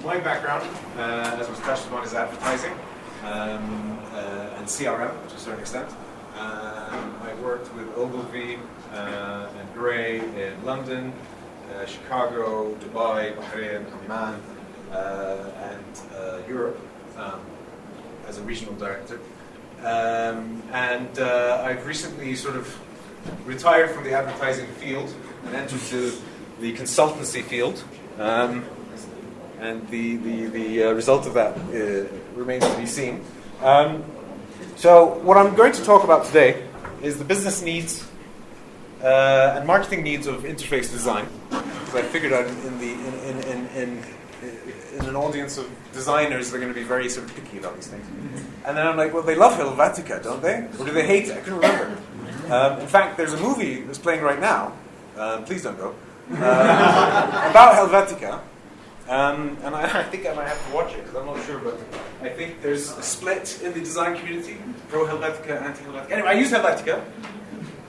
my background, as was touched upon, is advertising and CRM to a certain extent. I worked with Ogilvy and Gray in London, Chicago, Dubai, Bahrain, Oman, and Europe as a regional director. I've recently sort of retired from the advertising field and entered to the consultancy field. And the result of that remains to be seen. So what I'm going to talk about today is the business needs and marketing needs of interface design. Because I figured out in an audience of designers, they're going to be very sort of picky about these things. And then I'm like, well, they love Helvetica, don't they? Or do they hate it? I couldn't remember. In fact, there's a movie that's playing right now. Please don't go. About Helvetica. And I think I might have to watch it because I'm not sure, but I think there's a split in the design community, pro Helvetica, anti Helvetica. Anyway, I use Helvetica.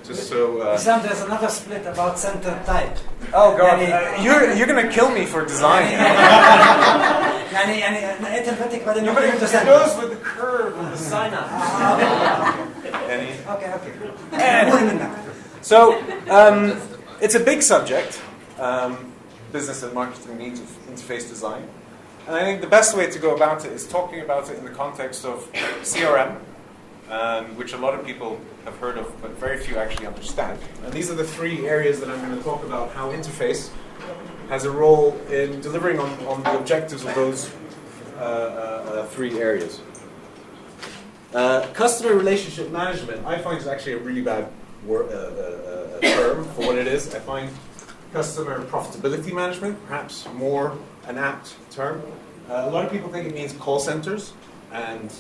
Just so. Sam, there's another split about center type. Oh God, you're gonna kill me for design. It goes with the curve of the synapse. Okay. So it's a big subject. Business and marketing needs of interface design. And I think the best way to go about it is talking about it in the context of CRM, which a lot of people have heard of, but very few actually understand. And these are the three areas that I'm going to talk about, how interface has a role in delivering on the objectives of those three areas. Customer relationship management, I find is actually a really bad term for what it is. I find customer profitability management, perhaps more an apt term. A lot of people think it means call centers and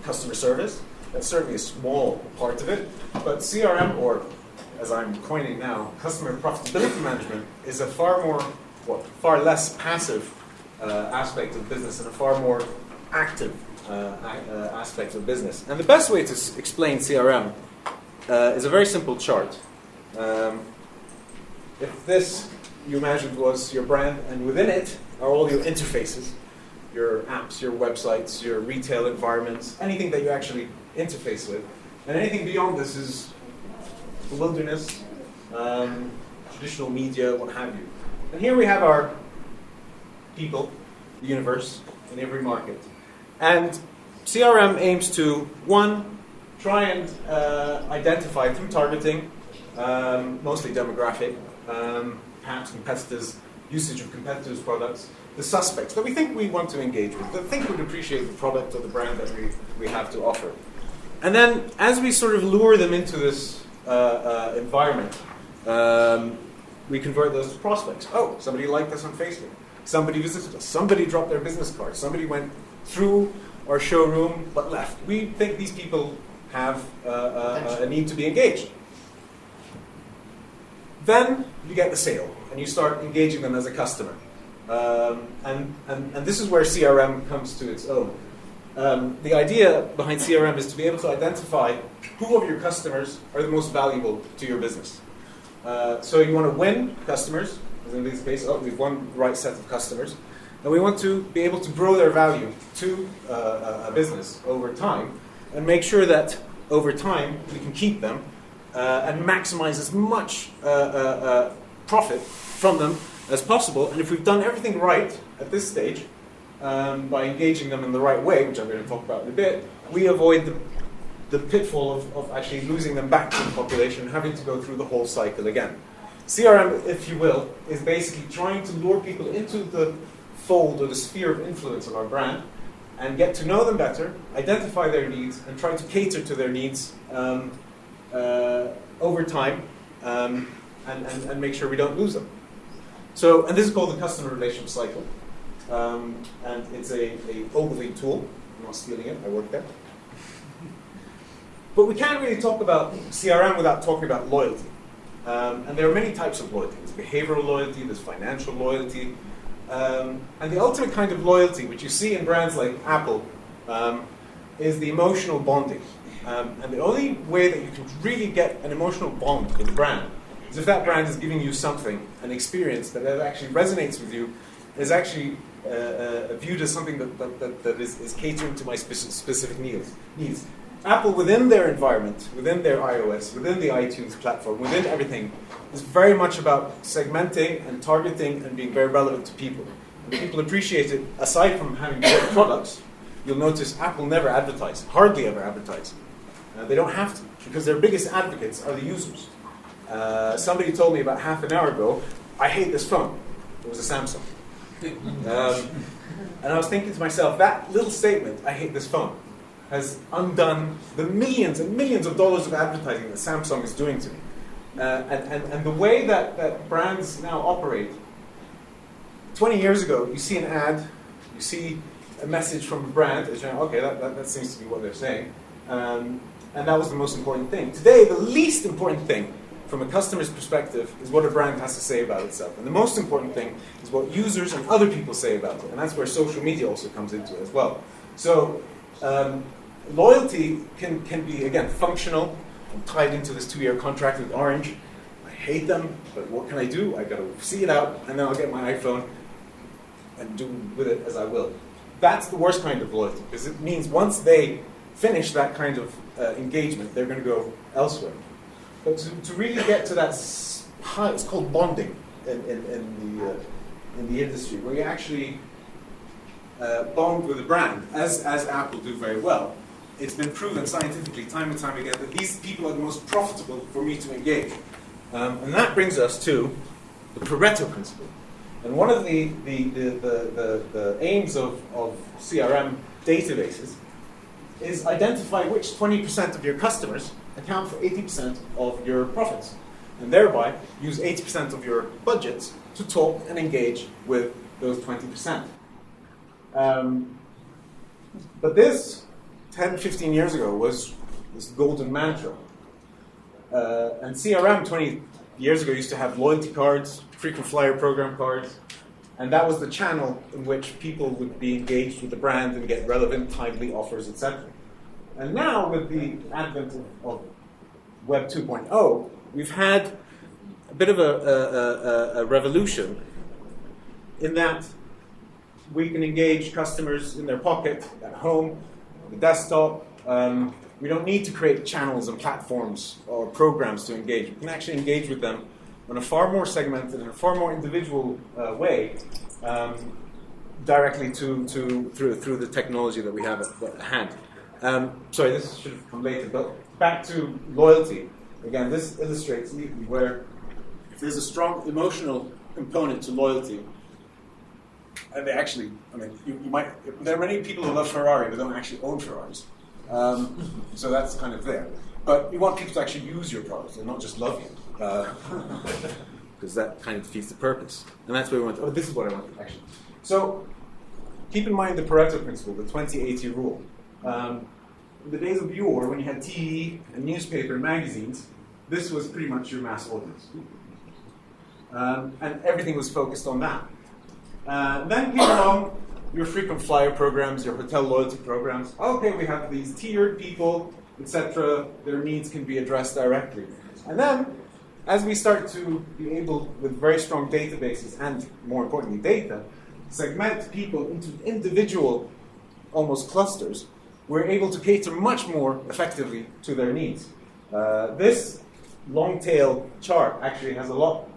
customer service. That's certainly a small part of it. But CRM, or as I'm coining now, customer profitability management, is a far less passive aspect of business and a far more active aspect of business. And the best way to explain CRM is a very simple chart. If this, you imagined, was your brand, and within it are all your interfaces, your apps, your websites, your retail environments, anything that you actually interface with, and anything beyond this is the wilderness, traditional media, what have you. And here we have our people, the universe, in every market. And CRM aims to, one, try and identify through targeting, mostly demographic, perhaps competitors, usage of competitors' products, the suspects that we think we want to engage with, that think would appreciate the product or the brand that we have to offer. And then as we sort of lure them into this environment, we convert those to prospects. Oh, somebody liked us on Facebook. Somebody visited us. Somebody dropped their business card. Somebody went through our showroom but left. We think these people have a need to be engaged. Then you get the sale, and you start engaging them as a customer. And this is where CRM comes to its own. The idea behind CRM is to be able to identify who of your customers are the most valuable to your business. So you want to win customers, as in this case, we've won the right set of customers, and we want to be able to grow their value to a business over time, and make sure that over time we can keep them and maximize as much profit from them as possible. And if we've done everything right at this stage, by engaging them in the right way, which I'm going to talk about in a bit, we avoid the pitfall of actually losing them back to the population and having to go through the whole cycle again. CRM, if you will, is basically trying to lure people into the fold or the sphere of influence of our brand and get to know them better, identify their needs, and try to cater to their needs over time, and make sure we don't lose them. So, and this is called the customer relationship cycle, and it's a Ogilvy tool. I'm not stealing it, I work there. But we can't really talk about CRM without talking about loyalty. And there are many types of loyalty. There's behavioral loyalty, there's financial loyalty, and the ultimate kind of loyalty, which you see in brands like Apple, is the emotional bonding. And the only way that you can really get an emotional bond with a brand is if that brand is giving you something, an experience that actually resonates with you, is actually viewed as something that is catering to my specific needs. Apple, within their environment, within their iOS, within the iTunes platform, within everything, is very much about segmenting and targeting and being very relevant to people. And people appreciate it. Aside from having great products, you'll notice Apple never advertise, hardly ever advertise. They don't have to, because their biggest advocates are the users. Somebody told me about half an hour ago, I hate this phone. It was a Samsung. And I was thinking to myself, that little statement, I hate this phone, has undone the millions and millions of dollars of advertising that Samsung is doing to me. And the way that brands now operate, 20 years ago, you see an ad, you see a message from a brand, and you're like, okay, that seems to be what they're saying. And that was the most important thing. Today, the least important thing from a customer's perspective is what a brand has to say about itself. And the most important thing is what users and other people say about it. And that's where social media also comes into it as well. So loyalty can be, again, functional. I'm tied into this 2-year contract with Orange. I hate them, but what can I do? I've got to see it out, and then I'll get my iPhone and do with it as I will. That's the worst kind of loyalty, because it means once they finish that kind of engagement, they're going to go elsewhere. But to really get to that high, it's called bonding in the industry, where you actually bond with a brand, as Apple do very well. It's been proven scientifically time and time again that these people are the most profitable for me to engage. And that brings us to the Pareto Principle. And one of the aims of CRM databases is identify which 20% of your customers account for 80% of your profits, and thereby use 80% of your budgets to talk and engage with those 20%. But this, 10, 15 years ago, was this golden mantra. And CRM 20 years ago used to have loyalty cards, frequent flyer program cards, and that was the channel in which people would be engaged with the brand and get relevant, timely offers, etc. And now, with the advent of Web 2.0, we've had a bit of a revolution in that we can engage customers in their pocket, at home, on the desktop. We don't need to create channels and platforms or programs to engage. We can actually engage with them in a far more segmented and a far more individual way, directly through the technology that we have at hand. Sorry, this should have come later, but back to loyalty. Again, this illustrates neatly where if there's a strong emotional component to loyalty, and they actually, I mean, you might, there are many people who love Ferrari but don't actually own Ferraris. So that's kind of there. But you want people to actually use your products and not just love you. Because that kind of defeats the purpose. And that's what we want. Oh, this is what I want, actually. So keep in mind the Pareto Principle, the 20-80 rule. In the days of yore, when you had TV and newspaper and magazines, this was pretty much your mass audience. And everything was focused on that. Then came along your frequent flyer programs, your hotel loyalty programs. Okay, we have these tiered people, etc. Their needs can be addressed directly. And then, as we start to be able, with very strong databases and, more importantly, data, segment people into individual, almost clusters, we're able to cater much more effectively to their needs. This long tail chart actually has a lot,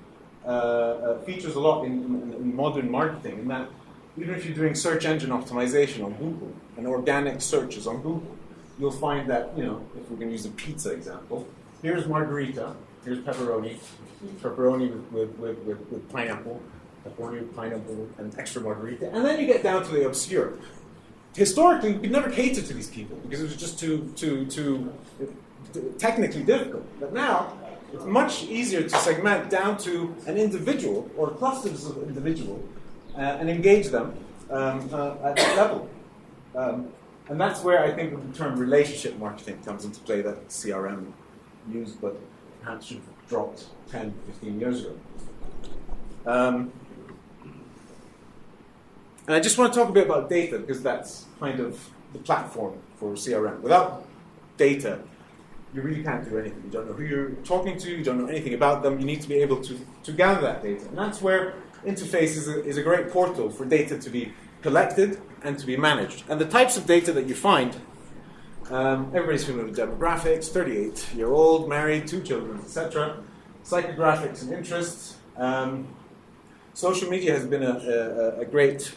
features a lot in modern marketing, in that even if you're doing search engine optimization on Google and organic searches on Google, you'll find that, you know, if we can use the pizza example, here's margarita, here's pepperoni with pineapple, pepperoni with pineapple and extra margarita, and then you get down to the obscure. Historically, we could never cater to these people because it was just too technically difficult. But now, it's much easier to segment down to an individual or clusters of individual and engage them at that level. And that's where I think the term relationship marketing comes into play that CRM used, but perhaps should have dropped 10, 15 years ago. And I just want to talk a bit about data, because that's kind of the platform for CRM. Without data, you really can't do anything. You don't know who you're talking to, you don't know anything about them. You need to be able to gather that data. And that's where interface is a great portal for data to be collected and to be managed. And the types of data that you find, everybody's familiar with demographics, 38-year-old, married, 2 children, etc. Psychographics and interests. Social media has been a great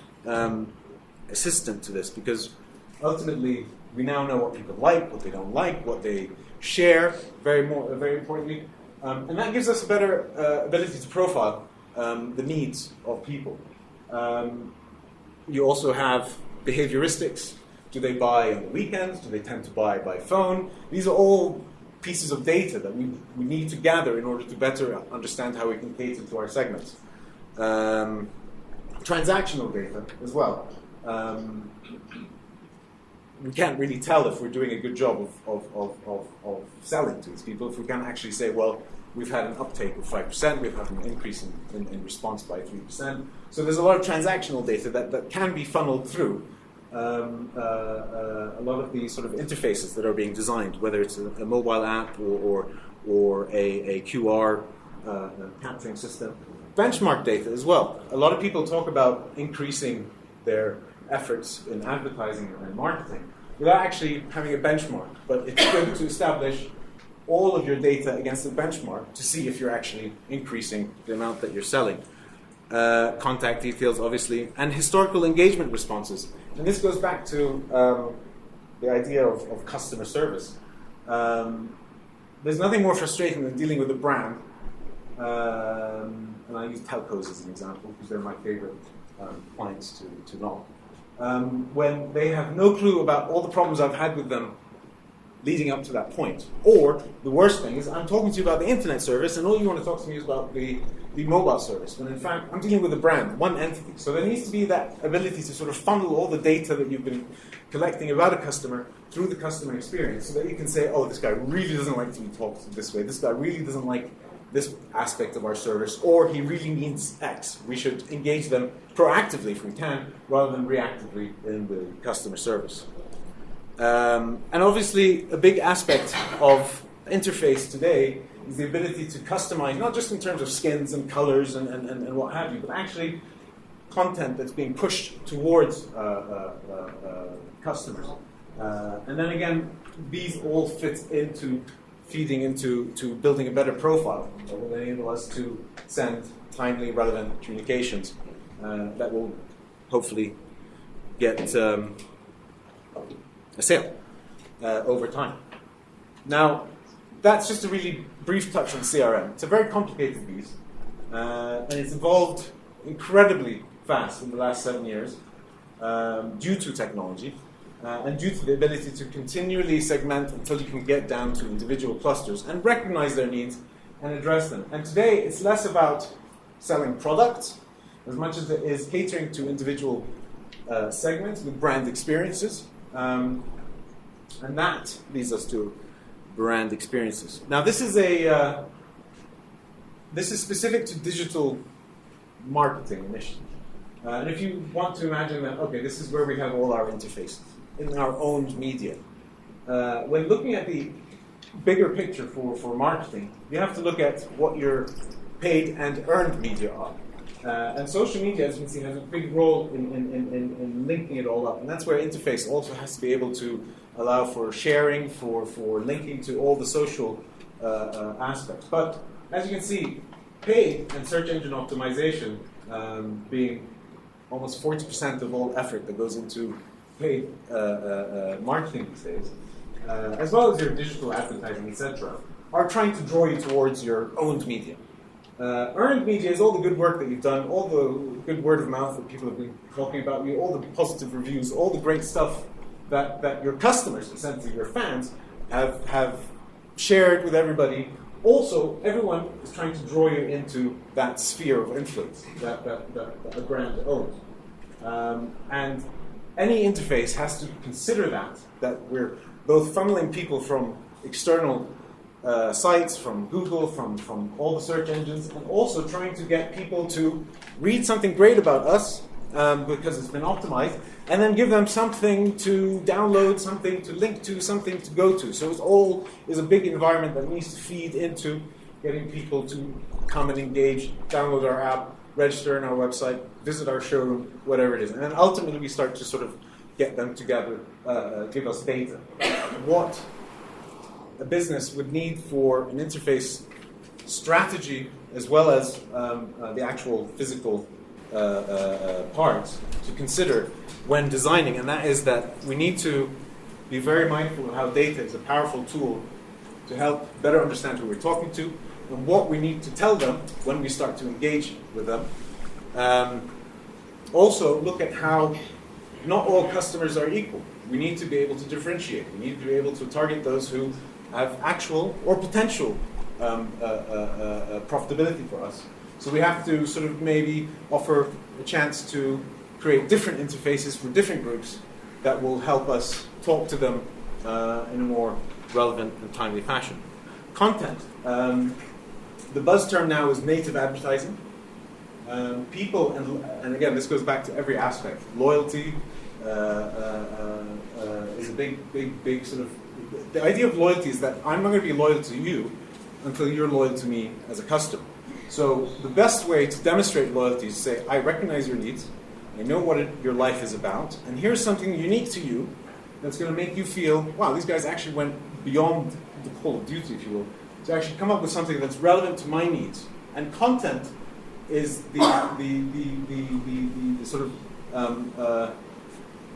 assistant to this, because ultimately we now know what people like, what they don't like, what they share, very importantly. And that gives us a better ability to profile the needs of people. You also have behavioristics. Do they buy on the weekends? Do they tend to buy by phone? These are all pieces of data that we need to gather in order to better understand how we can cater to our segments. Transactional data as well. We can't really tell if we're doing a good job of selling to these people if we can't actually say, well, we've had an uptake of 5%, we've had an increase in response by 3%. So there's a lot of transactional data that can be funneled through a lot of these sort of interfaces that are being designed, whether it's a mobile app or a QR capturing system. Benchmark data as well. A lot of people talk about increasing their efforts in advertising and marketing without actually having a benchmark, but it's good to establish all of your data against the benchmark to see if you're actually increasing the amount that you're selling. Contact details, obviously, and historical engagement responses. And this goes back to the idea of customer service. There's nothing more frustrating than dealing with a brand, and I use telcos as an example because they're my favorite clients to know. When they have no clue about all the problems I've had with them leading up to that point. Or, the worst thing is, I'm talking to you about the internet service, and all you want to talk to me is about the mobile service, when in fact, I'm dealing with a brand, one entity. So there needs to be that ability to sort of funnel all the data that you've been collecting about a customer through the customer experience, so that you can say, oh, this guy really doesn't like to be talked to this way, this guy really doesn't like this aspect of our service, or he really needs X. We should engage them proactively if we can, rather than reactively in the customer service. And obviously, a big aspect of interface today is the ability to customize, not just in terms of skins and colors and what have you, but actually content that's being pushed towards customers. And then again, these all fit into feeding into building a better profile that will enable us to send timely, relevant communications that will hopefully get a sale over time. Now, that's just a really brief touch on CRM. It's a very complicated beast, and it's evolved incredibly fast in the last 7 years due to technology and due to the ability to continually segment until you can get down to individual clusters and recognize their needs and address them. And today, it's less about selling products as much as it is catering to individual segments with brand experiences. And that leads us to brand experiences. Now, this is specific to digital marketing initiatives. And if you want to imagine that, okay, this is where we have all our interfaces in our own media. When looking at the bigger picture for marketing, you have to look at what your paid and earned media are. And social media, as you can see, has a big role in linking it all up. And that's where interface also has to be able to allow for sharing, for linking to all the social aspects. But as you can see, paid and search engine optimization being almost 40% of all effort that goes into paid marketing these days, as well as your digital advertising, etc., are trying to draw you towards your owned media. Earned media is all the good work that you've done, all the good word of mouth that people have been talking about you, all the positive reviews, all the great stuff that your customers, essentially your fans, have shared with everybody. Also, everyone is trying to draw you into that sphere of influence that a brand owns. And any interface has to consider that we're both funneling people from external sites, from Google, from all the search engines, and also trying to get people to read something great about us because it's been optimized, and then give them something to download, something to link to, something to go to. So it all is a big environment that needs to feed into getting people to come and engage, download our app, register on our website, visit our showroom, whatever it is. And then ultimately we start to sort of get them together, give us data. What a business would need for an interface strategy as well as the actual physical parts to consider when designing, and that is that we need to be very mindful of how data is a powerful tool to help better understand who we're talking to and what we need to tell them when we start to engage with them. Also, look at how not all customers are equal. We need to be able to differentiate. We need to be able to target those who have actual or potential profitability for us. So we have to sort of maybe offer a chance to create different interfaces for different groups that will help us talk to them in a more relevant and timely fashion. Content. The buzz term now is native advertising. People, and again, this goes back to every aspect. Loyalty is a big sort of. The idea of loyalty is that I'm not going to be loyal to you until you're loyal to me as a customer. So the best way to demonstrate loyalty is to say, I recognize your needs, I know what your life is about, and here's something unique to you that's going to make you feel, wow, these guys actually went beyond the call of duty, if you will, to actually come up with something that's relevant to my needs. And content is the sort of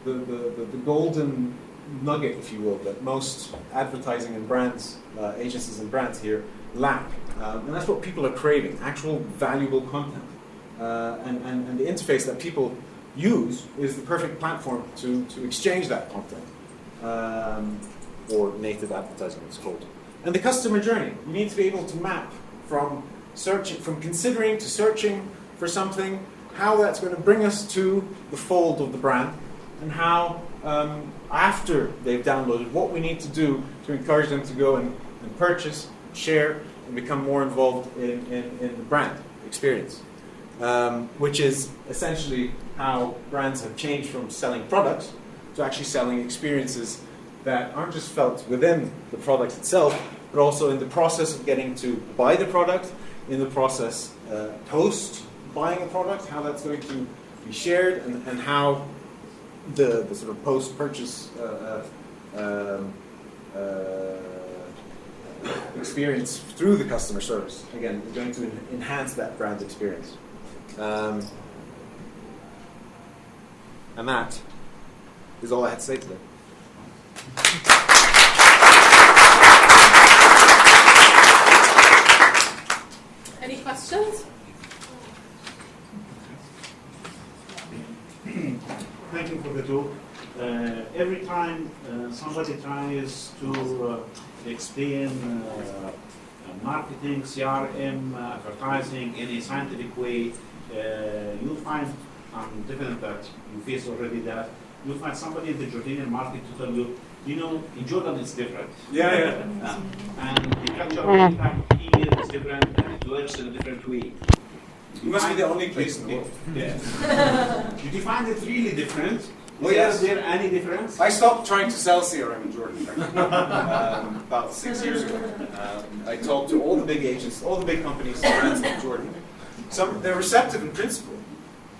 the golden nugget, if you will, that most advertising and brands, agencies and brands here lack. And that's what people are craving, actual valuable content. And the interface that people use is the perfect platform to exchange that content. Or native advertising, it's called. And the customer journey. You need to be able to map from searching, from considering to searching for something, how that's going to bring us to the fold of the brand, and how after they've downloaded, what we need to do to encourage them to go and purchase, share, and become more involved in the brand experience. Which is essentially how brands have changed from selling products to actually selling experiences that aren't just felt within the product itself, but also in the process of getting to buy the product, in the process post buying a product, how that's going to be shared, and how the sort of post-purchase experience through the customer service, again, is going to enhance that brand experience. And that is all I had to say today. Any questions? Thank you for the talk. Every time somebody tries to explain marketing, CRM, advertising in a scientific way, you'll find, I'm definite that you face already that, you'll find somebody in the Jordanian market to tell you, you know, in Jordan it's different. Yeah. And the culture of impact here is different, and it works in a different way. You must be the only place in the world. Yeah. Did you find it really different? Oh, yes. Is there any difference? I stopped trying to sell CRM in Jordan about 6 years ago. I talked to all the big agents, all the big companies, brands in Jordan. They're receptive in principle,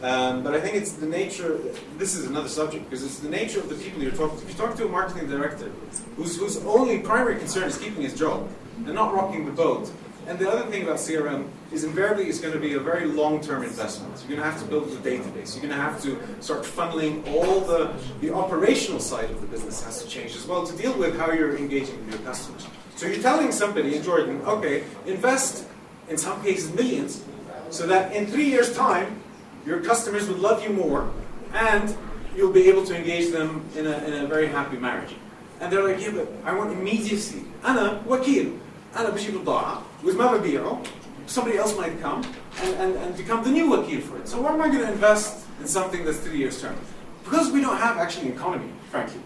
but I think it's the nature. This is another subject because it's the nature of the people you're talking to. If you talk to a marketing director whose only primary concern is keeping his job and not rocking the boat. And the other thing about CRM is invariably it's going to be a very long-term investment. You're going to have to build the database. You're going to have to start funneling all the operational side of the business has to change as well to deal with how you're engaging with your customers. So you're telling somebody in Jordan, okay, invest in some cases millions so that in 3 years' time your customers would love you more and you'll be able to engage them in a very happy marriage. And they're like, yeah, but I want immediacy. أنا وكيل. أنا بجيب البضاعة with ما ببيعه. Somebody else might come and become the new wakil for it. So why am I going to invest in something that's 3 years term? Because we don't have actually an economy, frankly.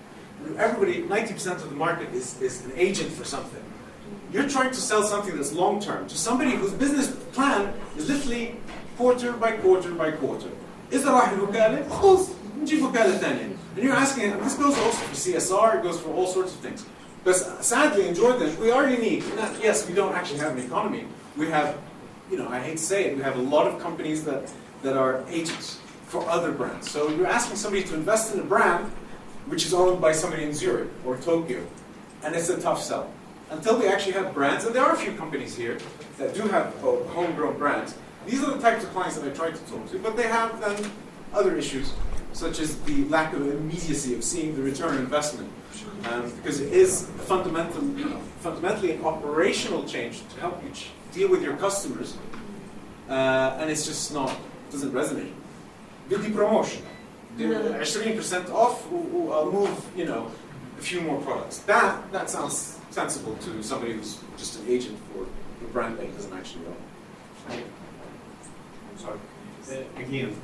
Everybody, 90% of the market is an agent for something. You're trying to sell something that's long term to somebody whose business plan is literally quarter by quarter by quarter. إذا راح الوكالة خلاص نجيب وكالة ثانية. And you're asking, and this goes also for CSR, it goes for all sorts of things. But sadly in Jordan, we are unique. Yes, we don't actually have an economy. We have I hate to say it, we have a lot of companies that are agents for other brands. So you're asking somebody to invest in a brand which is owned by somebody in Zurich or Tokyo, and it's a tough sell. Until we actually have brands, and there are a few companies here that do have homegrown brands. These are the types of clients that I try to talk to, but they have then other issues, such as the lack of immediacy of seeing the return on investment. Because it is fundamentally an operational change to help you deal with your customers, and it's just doesn't resonate. With the promotion, 20% off, I'll move, a few more products. That sounds sensible to somebody who's just an agent for a brand that he doesn't actually own. I'm sorry. Again,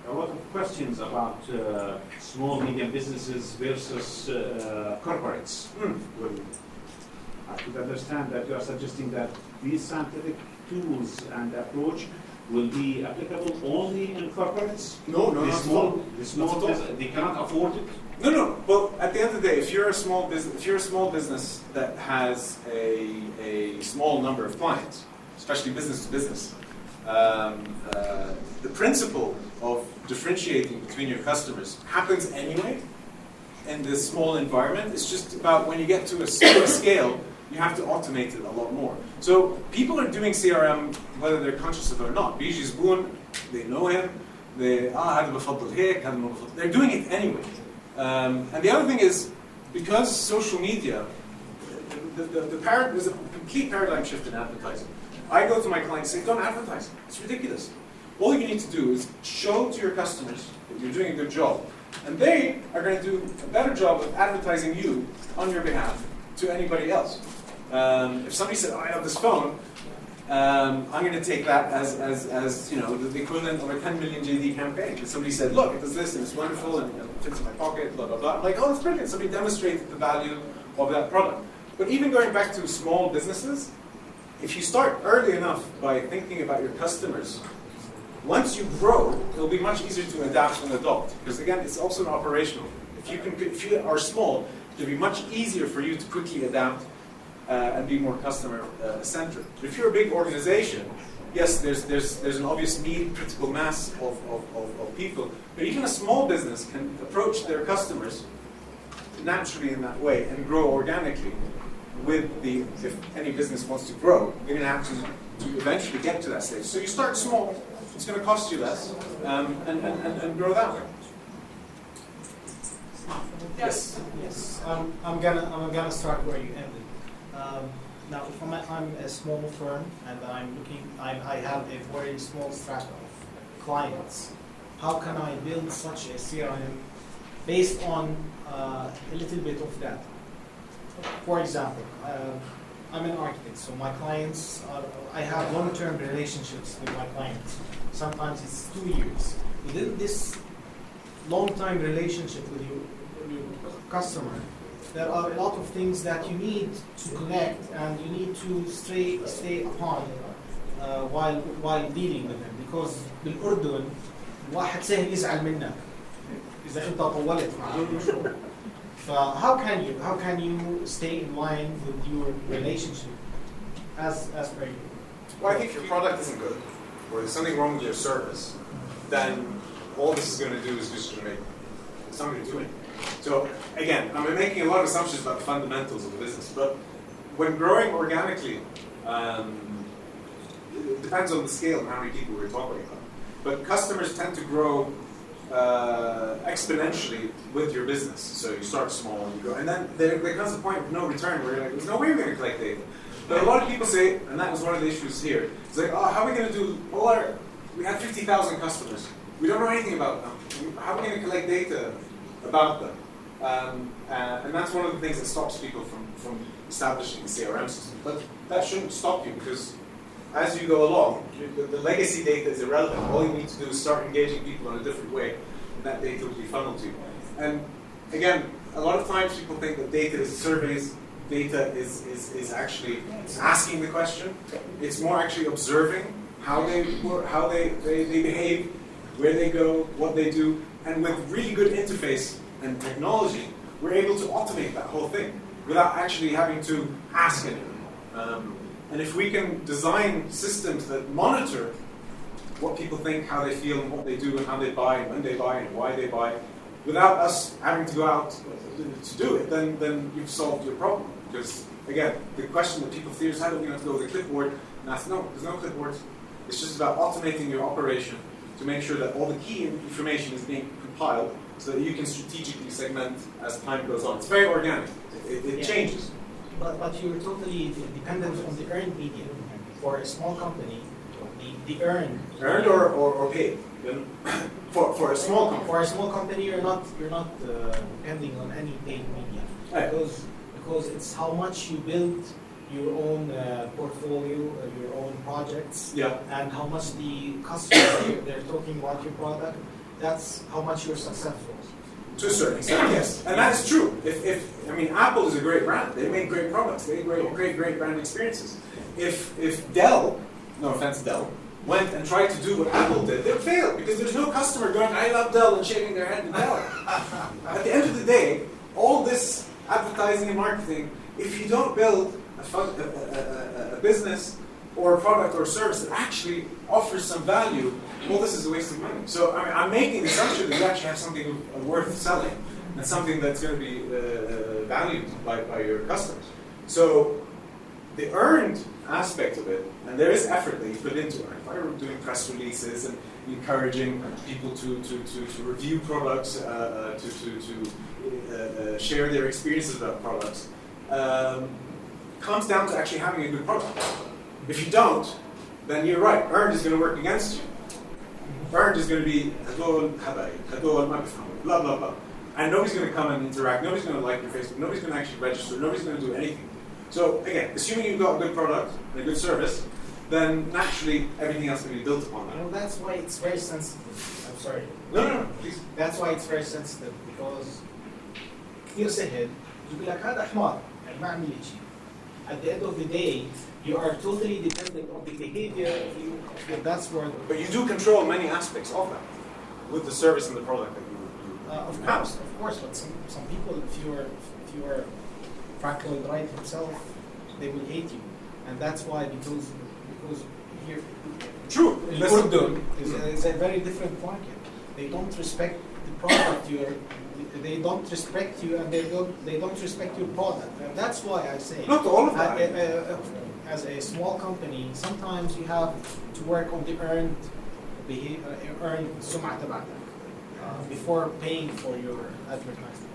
a lot of questions about small, medium businesses versus corporates. Well, I could understand that you are suggesting that these scientific tools and approach will be applicable only in corporates? No, the small business, they cannot afford it? No. Well, at the end of the day, if you're a small business that has a small number of clients, especially business to business, the principle of differentiating between your customers happens anyway in this small environment. It's just about when you get to a certain scale, you have to automate it a lot more. So people are doing CRM whether they're conscious of it or not. بيجي زبون, they know him, هذا بفضل هيك, هذا ما بفضل. They're doing it anyway. And the other thing is, because social media, there's a complete paradigm shift in advertising. I go to my clients and say, don't advertise. It's ridiculous. All you need to do is show to your customers that you're doing a good job. And they are going to do a better job of advertising you on your behalf to anybody else. If somebody said, I have this phone, I'm going to take that as the equivalent of a 10 million JD campaign. If somebody said, look, it does this and it's wonderful and it fits in my pocket, blah, blah, blah. I'm like, oh, that's brilliant. Somebody demonstrated the value of that product. But even going back to small businesses, if you start early enough by thinking about your customers, once you grow, it'll be much easier to adapt and adopt. Because again, it's also an operational. If you are small, it'll be much easier for you to quickly adapt and be more customer-centric. But if you're a big organization, yes, there's an obvious need, critical mass of people. But even a small business can approach their customers naturally in that way and grow organically. If any business wants to grow, you're going to have to eventually get to that stage. So you start small. It's going to cost you less, and grow that way. Yes. Yes. I'm gonna start where you ended. Now, if I'm a small firm and I have a very small strata of clients, how can I build such a CRM based on a little bit of that? For example, I'm an architect, so my clients I have long-term relationships with my clients. Sometimes it's 2 years. Within this long-time relationship with your customer, there are a lot of things that you need to connect and you need to stay upon while dealing with them. Because بالأردن واحد سهل يزعل منك إذا أنت طولت معه المشروع. How can you stay in line with your relationship as per you? Well, I think if your product isn't good, or there's something wrong with your service, then all this is going to do is just to make it's not going to do anything. So again, I'm making a lot of assumptions about the fundamentals of the business, but when growing organically, it depends on the scale and how many people we're talking about. But customers tend to grow exponentially with your business. So you start small and you grow, and then there comes a point of no return where you're like, there's no way we're going to collect data. But a lot of people say, and that was one of the issues here, it's like, oh, how are we going to do we have 50,000 customers. We don't know anything about them. How are we going to collect data about them? And that's one of the things that stops people from establishing a CRM system. But that shouldn't stop you, because as you go along, the legacy data is irrelevant. All you need to do is start engaging people in a different way, and that data will be funneled to you. And again, a lot of times people think that data is surveys. Data is actually asking the question. It's more actually observing how they behave, where they go, what they do. And with really good interface and technology, we're able to automate that whole thing without actually having to ask anyone. And if we can design systems that monitor what people think, how they feel, and what they do, and how they buy, and when they buy, and why they buy, without us having to go out to do it, then you've solved your problem. Because, again, the question that people fear is how do we have to go with a clipboard? And that's no, there's no clipboards. It's just about automating your operation to make sure that all the key information is being compiled so that you can strategically segment as time goes on. It's very organic. It changes. But you're totally dependent on the earned media. For a small company, the earned or paid. For a small company. For a small company, you're not depending on any paid media Right. because it's how much you build your own portfolio, your own projects, Yeah. and how much the customers they're talking about your product. That's how much you're successful. To a certain extent, yes. And that's true. I mean, Apple is a great brand. They make great products. They make great brand experiences. If Dell, no offense Dell, went and tried to do what Apple did, they'd fail because there's no customer going, I love Dell, and shaking their head to Dell. At the end of the day, all this advertising and marketing, if you don't build a business or a product or a service that actually offers some value, well, this is a waste of money. So I mean, I'm making the assumption that you actually have something worth selling and something that's going to be valued by your customers. So the earned aspect of it, and there is effort that you put into it. If I were doing press releases and encouraging people to review products, to share their experiences about products, comes down to actually having a good product. If you don't, then you're right. Earned is going to work against you. Earned is going to be blah blah blah, and nobody's going to come and interact. Nobody's going to like your Facebook. Nobody's going to actually register. Nobody's going to do anything. So again, assuming you've got a good product and a good service, then naturally everything else can be built upon that. Well, that's why it's very sensitive. I'm sorry. No, please. That's why it's very sensitive because كثير سهل يقول لك هذا حمار يعني ما عمل شيء. At the end of the day, you are totally dependent on the behavior of that's where. But you do control many aspects of that with the service and the product that you Of course, but some people, if you are Frank Lloyd Wright himself, they will hate you, and that's why because here. True. Urdun is a very different market. They don't respect the product they don't respect you, and they don't respect your product. And that's why I say not all of that. As a small company, sometimes you have to work on the earned سمعة تبعتك before paying for your advertising.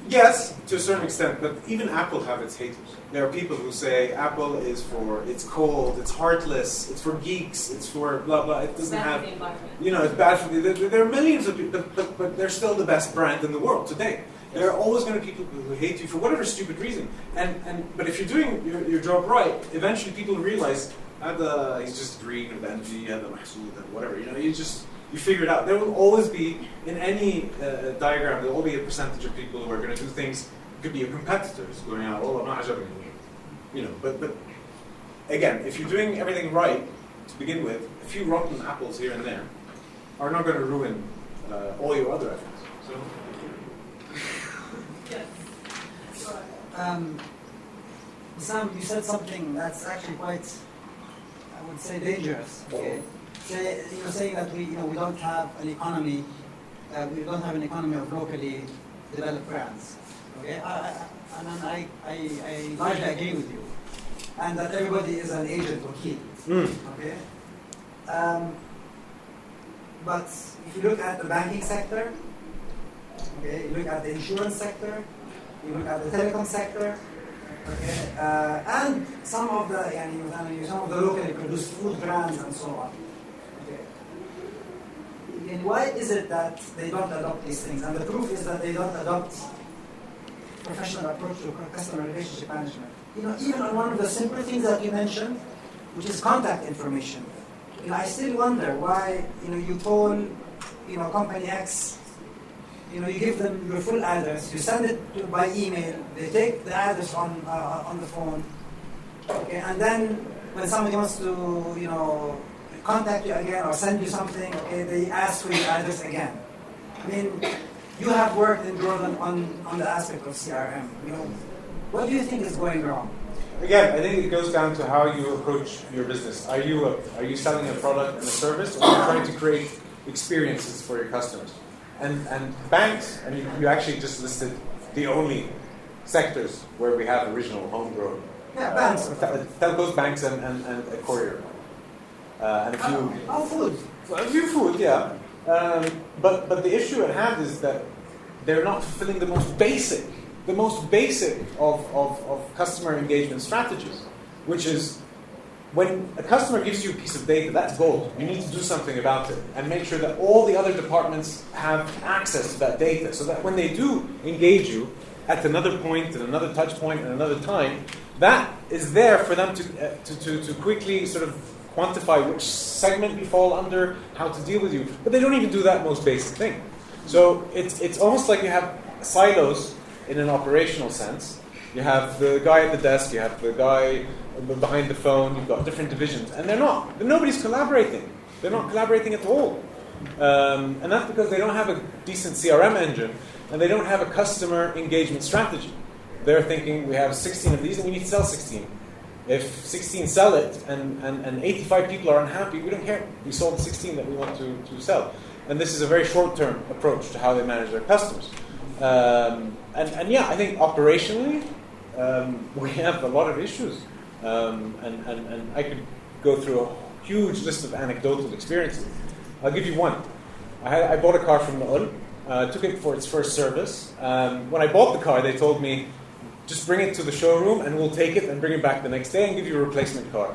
Yes, to a certain extent, but even Apple have its haters. There are people who say Apple it's cold, it's heartless, it's for geeks, it's for blah blah. It doesn't have, it's bad for the. There are millions of people, but they're still the best brand in the world today. There are always going to be people who hate you for whatever stupid reason. But if you're doing your job right, eventually people realize he's just green and envy and whatever. You figure it out. There will always be, in any diagram, there will always be a percentage of people who are going to do things. It could be your competitors going out, I'm not but again, if you're doing everything right to begin with, a few rotten apples here and there are not going to ruin all your other efforts. So. Yes. Sam, you said something that's actually quite, I would say, dangerous. Okay? Saying that we don't have an economy, we don't have an economy of locally developed brands. Okay, I largely agree with you, and that everybody is an agent or key. Okay, but if you look at the banking sector, okay, you look at the insurance sector, you look at the telecom sector, okay, and some of the locally produced food brands and so on. And why is it that they don't adopt these things? And the proof is that they don't adopt professional approach to customer relationship management. Even on one of the simple things that you mentioned, which is contact information. I still wonder why, you call, company X, you give them your full address, you send it by email, they take the address on the phone, okay, and then when somebody wants to, contact you again or send you something, okay, they ask for your address again. I mean, you have worked in Jordan on the aspect of CRM. What do you think is going wrong? again, I think it goes down to how you approach your business. Are you selling a product and a service, or are you trying to create experiences for your customers? And banks, and you actually just listed the only sectors where we have original homegrown. Yeah, banks. Telcos, banks, and a courier. And a few. Food. A few food, yeah. But the issue at hand is that they're not fulfilling the most basic of customer engagement strategies, which is when a customer gives you a piece of data, that's gold. You need to do something about it and make sure that all the other departments have access to that data, so that when they do engage you at another point, at another touch point, at another time, that is there for them to quickly sort of quantify which segment you fall under, how to deal with you. But they don't even do that most basic thing. So it's almost like you have silos in an operational sense. You have the guy at the desk, you have the guy behind the phone, you've got different divisions, and nobody's collaborating. They're not collaborating at all. And that's because they don't have a decent CRM engine, and they don't have a customer engagement strategy. They're thinking, we have 16 of these, and we need to sell 16. If 16 sell it, and 85 people are unhappy, we don't care. We sold 16 that we want to sell. And this is a very short-term approach to how they manage their customers. And yeah, I think operationally, we have a lot of issues. And I could go through a huge list of anecdotal experiences. I'll give you one. I bought a car from Na'ul, took it for its first service. When I bought the car, they told me, just bring it to the showroom and we'll take it and bring it back the next day and give you a replacement car.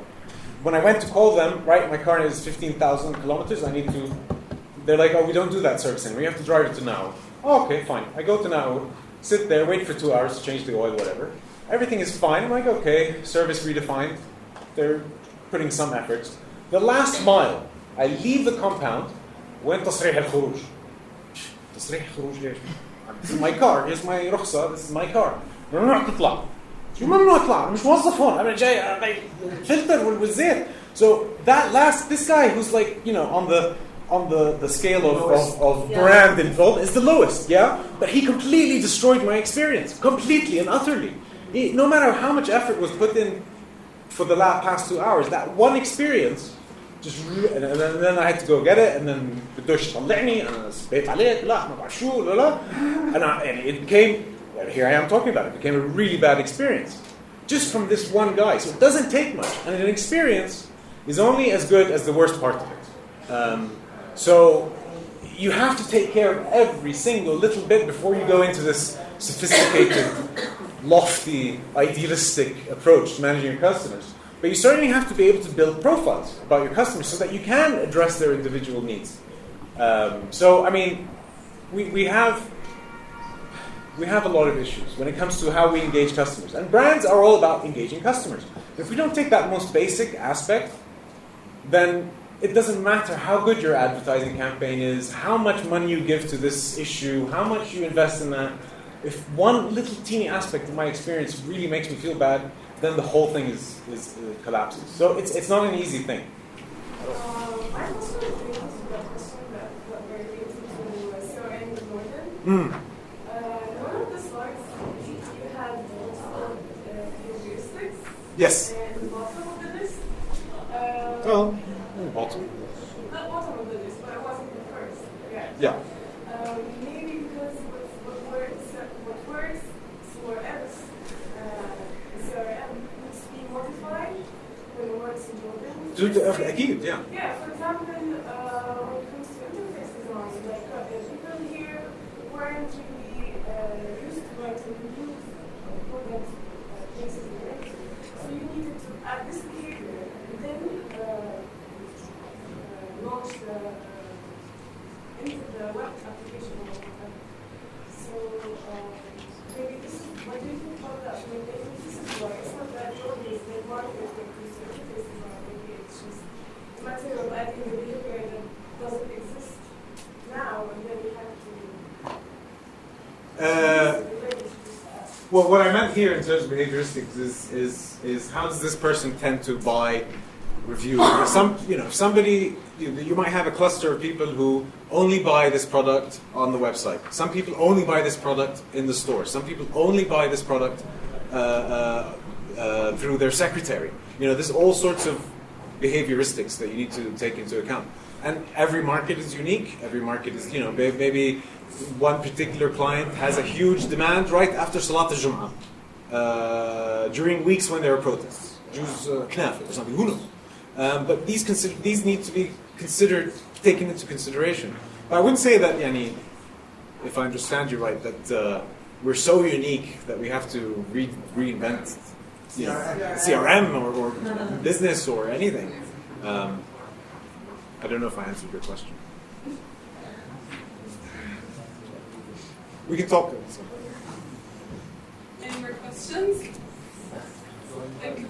When I went to call them, right, my car is 15,000 kilometers, they're like, oh, we don't do that servicing, we have to drive it to Na'ul. Oh, okay, fine. I go to Na'ul, sit there, wait for 2 hours to change the oil, whatever. Everything is fine. I'm like, okay, service redefined. They're putting some efforts. The last mile, I leave the compound. وين تصريح الخروج? تصريح الخروج ليش؟ This is my car. Here's my رخصة. This is my car. ممنوع تطلع. شو ممنوع تطلع؟ أنا مش موظف هون. أنا جاي filter والزيت. So this guy who's like, you know, on the scale of brand involved is the lowest, yeah? But he completely destroyed my experience, completely and utterly. No matter how much effort was put in for the past 2 hours, that one experience and then I had to go get it, and then بدوش طلعني أنا سبيت عليك لا ما بعرف شو لا and it became, here I am talking about it, became a really bad experience just from this one guy. So it doesn't take much, and an experience is only as good as the worst part of it. So you have to take care of every single little bit before you go into this sophisticated, lofty, idealistic approach to managing your customers. But you certainly have to be able to build profiles about your customers so that you can address their individual needs. So, I mean, we have a lot of issues when it comes to how we engage customers. And brands are all about engaging customers. If we don't take that most basic aspect, then it doesn't matter how good your advertising campaign is, how much money you give to this issue, how much you invest in that. If one little teeny aspect of my experience really makes me feel bad, then the whole thing collapses. So it's not an easy thing. I'm also related to that question that we're related to CRM in Northern. One of the slides, you had multiple heuristics. Yes. And the bottom of the list. Bottom. Not bottom of the list, but it wasn't the first. Yeah. Maybe because what works for us, CRM needs to be modified when it works in Jordan. أكيد, yeah. Yeah, for example, when it comes to interface design, like people here weren't really used to writing reviews for that cases related. So you needed to add this behavior and then launch into the web application or whatever. So maybe this is, what do you think about that? Maybe this is why it's not that obvious that marketers get these interface design. Maybe it's just a matter of adding a behavior that doesn't exist now, and then we have to. Well, what I meant here in terms of behavioristics is how does this person tend to buy reviews? Somebody, you might have a cluster of people who only buy this product on the website. Some people only buy this product in the store. Some people only buy this product through their secretary. There's all sorts of behavioristics that you need to take into account. And every market is unique. Every market is, maybe one particular client has a huge demand right after Salat al-Jum'ah, during weeks when there are protests. Jews knaf or something, who knows? But these need to be taken into consideration. But I wouldn't say that, if I understand you right, that we're so unique that we have to reinvent CRM or business or anything. I don't know if I answered your question. We can talk. Any more questions? Thank you.